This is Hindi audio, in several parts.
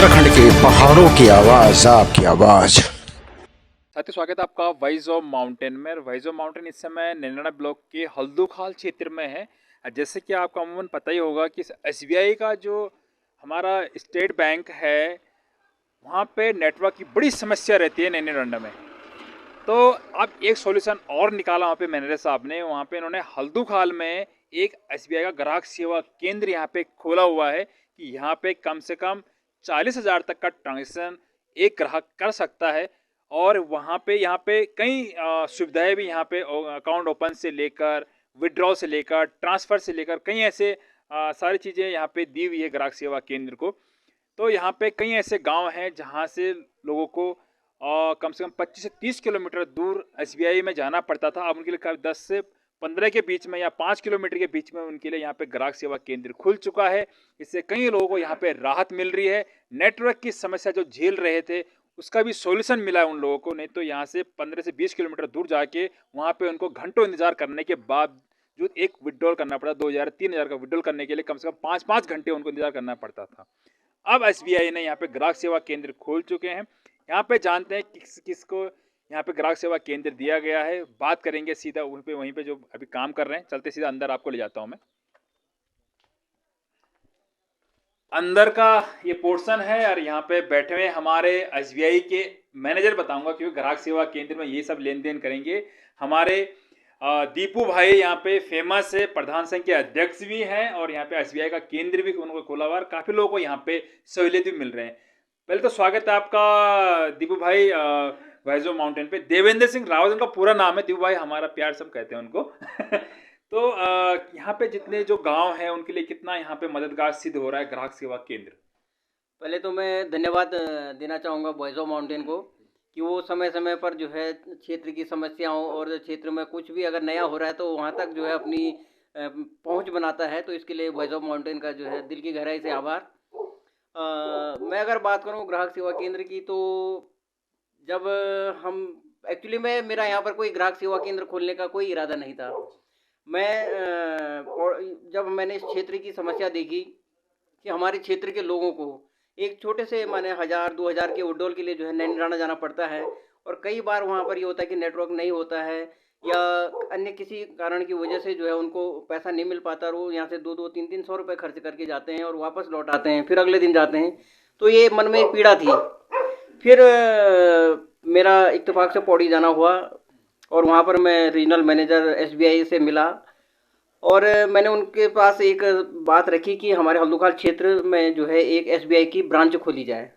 उत्तराखंड के पहाड़ों की आवाज, आपकी आवाज। साथी स्वागत है आपका वाइज ऑफ माउंटेन में। वाइज ऑफ माउंटेन इस समय नैनाना ब्लॉक के हल्दूखाल क्षेत्र में है। जैसे कि आपको अमूमन पता ही होगा कि एसबीआई का जो हमारा स्टेट बैंक है वहाँ पे नेटवर्क की बड़ी समस्या रहती है नैनीरंडा में। तो अब एक सॉल्यूशन और निकाला वहाँ पे मैनेजर साहब ने। वहाँ पे इन्होंने हल्दूखाल में एक एसबीआई का ग्राहक सेवा केंद्र यहाँ पे खोला हुआ है कि यहाँ पे कम से कम 40,000 तक का ट्रांजेक्शन एक ग्राहक कर सकता है। और वहाँ पे यहाँ पे कई सुविधाएं भी यहाँ पे अकाउंट ओपन से लेकर विड्रॉल से लेकर ट्रांसफ़र से लेकर कई ऐसे सारी चीज़ें यहाँ पे दी हुई है ग्राहक सेवा केंद्र को। तो यहाँ पे कई ऐसे गांव हैं जहाँ से लोगों को कम से कम 25 से 30 किलोमीटर दूर एसबीआई में जाना पड़ता था। अब उनके लिए 10 से 15 के बीच में या 5 किलोमीटर के बीच में उनके लिए यहाँ पे ग्राहक सेवा केंद्र खुल चुका है। इससे कई लोगों को यहाँ पे राहत मिल रही है। नेटवर्क की समस्या जो झेल रहे थे उसका भी सॉल्यूशन मिला है उन लोगों को। नहीं तो यहाँ से 15 से 20 किलोमीटर दूर जाके वहाँ पे उनको घंटों इंतजार करने के बाद जो एक विड्रॉल करना पड़ा 2,000-3,000 का विड्रॉल करने के लिए कम से कम 5-5 घंटे उनको इंतजार करना पड़ता था। अब एसबीआई ने यहाँ पे ग्राहक सेवा केंद्र खोल चुके हैं। यहाँ पे जानते हैं किस किसको यहाँ पे ग्राहक सेवा केंद्र दिया गया है। बात करेंगे सीधा वहीं पे जो अभी काम कर रहे हैं। चलते सीधा अंदर आपको ले जाता हूँ मैं। अंदर का ये पोर्शन है और यहाँ पे बैठे हुए हमारे एसबीआई के मैनेजर बताऊंगा क्योंकि ग्राहक सेवा केंद्र में ये सब लेन देन करेंगे। हमारे दीपू भाई यहाँ पे फेमस है, प्रधान संघ के अध्यक्ष भी हैं और यहाँ पे एसबीआई का केंद्र भी उनको खोला हुआ है। काफ़ी लोगों को यहाँ पे सहूलियत भी मिल रहे हैं। पहले तो स्वागत है आपका दीपू भाई वैजो माउंटेन पे। देवेंद्र सिंह रावत उनका पूरा नाम है, दीपू भाई हमारा प्यार सब कहते हैं उनको। तो यहाँ पे जितने जो गांव हैं उनके लिए कितना यहाँ पे मददगार सिद्ध हो रहा है ग्राहक सेवा केंद्र? पहले तो मैं धन्यवाद देना चाहूँगा वॉइस ऑफ माउंटेन को कि वो समय समय पर जो है क्षेत्र की समस्याओं और क्षेत्र में कुछ भी अगर नया हो रहा है तो वहाँ तक जो है अपनी पहुँच बनाता है। तो इसके लिए वॉइस ऑफ माउंटेन का जो है दिल की गहराई से आभार। मैं अगर बात करूँ ग्राहक सेवा केंद्र की तो जब हम एक्चुअली में मेरा यहाँ पर कोई ग्राहक सेवा केंद्र खोलने का कोई इरादा नहीं था। मैं जब मैंने इस क्षेत्र की समस्या देखी कि हमारे क्षेत्र के लोगों को एक छोटे से माने 1,000-2,000 के विड्रॉल के लिए जो है नैनीराना जाना पड़ता है और कई बार वहाँ पर ये होता है कि नेटवर्क नहीं होता है या अन्य किसी कारण की वजह से जो है उनको पैसा नहीं मिल पाता और वो यहाँ से 2-2, 3-3 सौ रुपये खर्च करके जाते हैं और वापस लौट आते हैं, फिर अगले दिन जाते हैं। तो ये मन में एक पीड़ा थी। फिर मेरा इत्तेफाक से पौड़ी जाना हुआ और वहाँ पर मैं रीजनल मैनेजर एसबीआई से मिला और मैंने उनके पास एक बात रखी कि हमारे हल्दूखाल क्षेत्र में जो है एक एसबीआई की ब्रांच खोली जाए।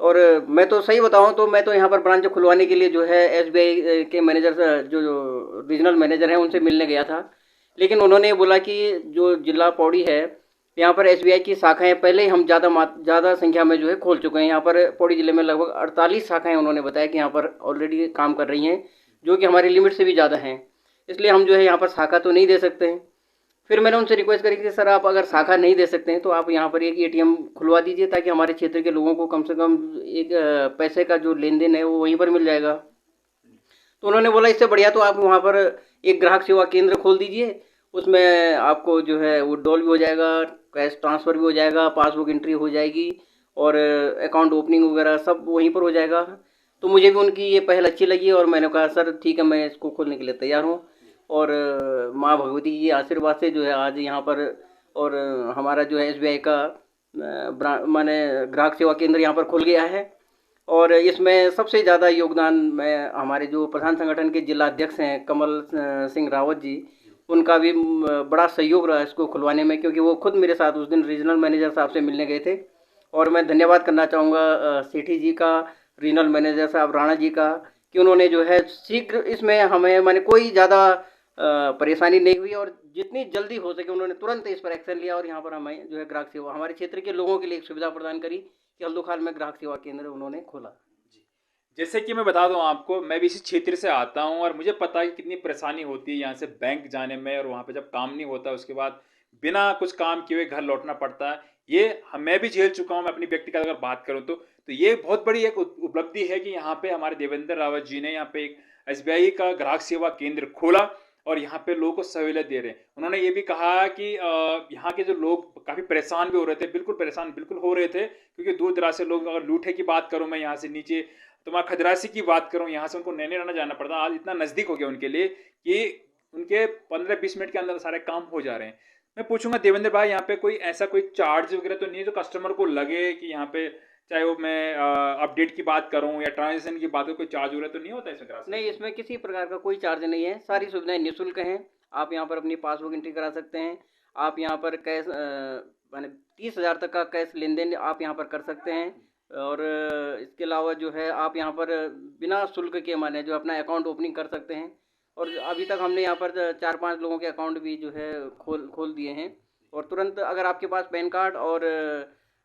और मैं तो सही बताऊं तो मैं तो यहाँ पर ब्रांच खुलवाने के लिए जो है एसबीआई के मैनेजर जो रीजनल मैनेजर हैं उनसे मिलने गया था। लेकिन उन्होंने बोला कि जो जिला पौड़ी है यहाँ पर एसबीआई की शाखाएँ पहले ही हम ज़्यादा संख्या में जो है खोल चुके हैं। यहाँ पर पौड़ी ज़िले में लगभग 48 शाखाएँ उन्होंने बताया कि यहाँ पर ऑलरेडी काम कर रही हैं, जो कि हमारी लिमिट से भी ज़्यादा हैं। इसलिए हम जो है यहाँ पर शाखा तो नहीं दे सकते हैं। फिर मैंने उनसे रिक्वेस्ट करी कि सर आप अगर शाखा नहीं दे सकते हैं तो आप यहाँ पर एक एटीएम खुलवा दीजिए ताकि हमारे क्षेत्र के लोगों को कम से कम एक पैसे का जो लेन देन है वो वहीं पर मिल जाएगा। तो उन्होंने बोला इससे बढ़िया तो आप वहाँ पर एक ग्राहक सेवा केंद्र खोल दीजिए, उसमें आपको जो है विड्रॉल भी हो जाएगा, कैश ट्रांसफ़र भी हो जाएगा, पासबुक एंट्री हो जाएगी और अकाउंट ओपनिंग वगैरह सब वहीं पर हो जाएगा। तो मुझे भी उनकी ये पहल अच्छी लगी और मैंने कहा सर ठीक है मैं इसको खोलने के लिए तैयार हूँ। और माँ भगवती जी आशीर्वाद से जो है आज यहाँ पर और हमारा जो है एसबीआई का माने ग्राहक सेवा केंद्र यहाँ पर खुल गया है। और इसमें सबसे ज़्यादा योगदान मैं हमारे जो प्रधान संगठन के जिला अध्यक्ष हैं कमल सिंह रावत जी, उनका भी बड़ा सहयोग रहा इसको खुलवाने में, क्योंकि वो खुद मेरे साथ उस दिन रीजनल मैनेजर साहब से मिलने गए थे। और मैं धन्यवाद करना चाहूँगा सेठी जी का, रीजनल मैनेजर साहब राणा जी का, कि उन्होंने जो है शीघ्र इसमें हमें माने कोई ज़्यादा परेशानी नहीं हुई और जितनी जल्दी हो सके उन्होंने तुरंत इस पर एक्शन लिया और यहाँ पर हमें जो है ग्राहक सेवा हमारे क्षेत्र के लोगों के लिए एक सुविधा प्रदान करी कि हल्दूखाल में ग्राहक सेवा केंद्र उन्होंने खोला। जैसे कि मैं बता दूं आपको, मैं भी इसी क्षेत्र से आता हूं और मुझे पता है कि कितनी परेशानी होती है यहाँ से बैंक जाने में और वहाँ पे जब काम नहीं होता उसके बाद बिना कुछ काम किए हुए घर लौटना पड़ता है। ये मैं भी झेल चुका हूँ। मैं अपनी व्यक्तिगत अगर बात करूँ तो ये बहुत बड़ी एक उपलब्धि है कि यहाँ पे हमारे देवेंद्र रावत जी ने यहाँ पे एक एसबीआई का ग्राहक सेवा केंद्र खोला और यहाँ पे लोगों को सहूलियत दे रहे हैं। उन्होंने ये भी कहा कि यहाँ के जो लोग काफ़ी परेशान भी हो रहे थे, बिल्कुल परेशान बिल्कुल हो रहे थे, क्योंकि दूर दराज से लोग, अगर लूठे की बात करूँ मैं यहाँ से नीचे, तुम्हारा खजरासी की बात करूँ, यहाँ से उनको नैनीताल जाना पड़ता, आज इतना नज़दीक हो गया उनके लिए कि उनके 15-20 मिनट के अंदर सारे काम हो जा रहे हैं। मैं पूछूंगा देवेंद्र भाई, यहाँ पे कोई ऐसा कोई चार्ज वगैरह तो नहीं है जो कस्टमर को लगे कि यहाँ पे, चाहे वो मैं अपडेट की बात करूं या ट्रांजेक्शन की बात करूं, कोई चार्ज वगैरह तो नहीं होता इसमें? नहीं, इसमें किसी प्रकार का कोई चार्ज नहीं है, सारी सुविधाएं निःशुल्क हैं। आप यहाँ पर अपनी पासबुक एंट्री करा सकते हैं, आप यहाँ पर कैश माने 30,000 तक का कैश लेन देन आप यहाँ पर कर सकते हैं। और इसके अलावा जो है आप यहाँ पर बिना शुल्क के माने जो अपना अकाउंट ओपनिंग कर सकते हैं। और अभी तक हमने यहाँ पर 4-5 लोगों के अकाउंट भी जो है खोल दिए हैं। और तुरंत अगर आपके पास पैन कार्ड और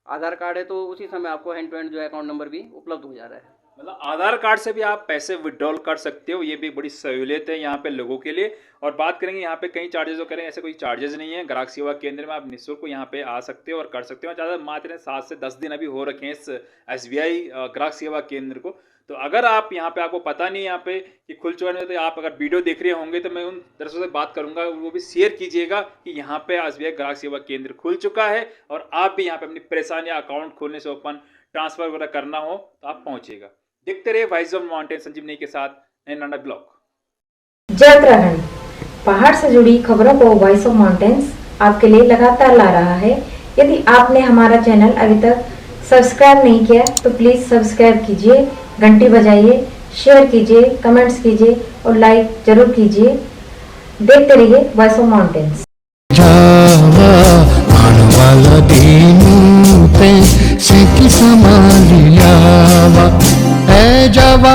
आधार कार्ड है तो उसी समय आपको हैंड टू हैंड जो है अकाउंट नंबर भी उपलब्ध हो जा रहा है। मतलब आधार कार्ड से भी आप पैसे विड्रॉल कर सकते हो, ये भी बड़ी सहूलियत है यहाँ पे लोगों के लिए। और बात करेंगे यहाँ पे कई चार्जेस जो करें, ऐसे कोई चार्जेस नहीं है। ग्राहक सेवा केंद्र में आप निःशुल्क यहाँ पे आ सकते हो और कर सकते हो। ज़्यादा मात्र 7 से 10 दिन अभी हो रखे हैं इस SBI ग्राहक सेवा केंद्र को। तो अगर आप यहाँ पे, आपको पता नहीं यहाँ पे कि खुल चुका है, तो आप अगर वीडियो देख रहे होंगे तो मैं उन दर्शकों से बात करूंगा, वो भी शेयर कीजिएगा कि यहाँ पे SBI ग्राहक सेवा केंद्र खुल चुका है और आप भी यहाँ पे अपनी परेशानी, अकाउंट खोलने से ओपन ट्रांसफर वगैरह करना हो तो आप पहुँचिएगा। देखते रहिए वॉइस ऑफ माउंटेन संजीवनी के साथ नैनीताल ब्लॉग। जय उत्तराखंड, पहाड़ से जुड़ी खबरों को वॉइस ऑफ माउंटेन्स आपके लिए लगातार ला रहा है। यदि आपने हमारा चैनल अभी तक सब्सक्राइब नहीं किया तो प्लीज सब्सक्राइब कीजिए, घंटी बजाइए, शेयर कीजिए, कमेंट्स कीजिए और लाइक जरूर कीजिए। देखते रहिए वॉइस ऑफ माउंटेन्स। मानवाला दीनू पे से संभालियावा, ए जावा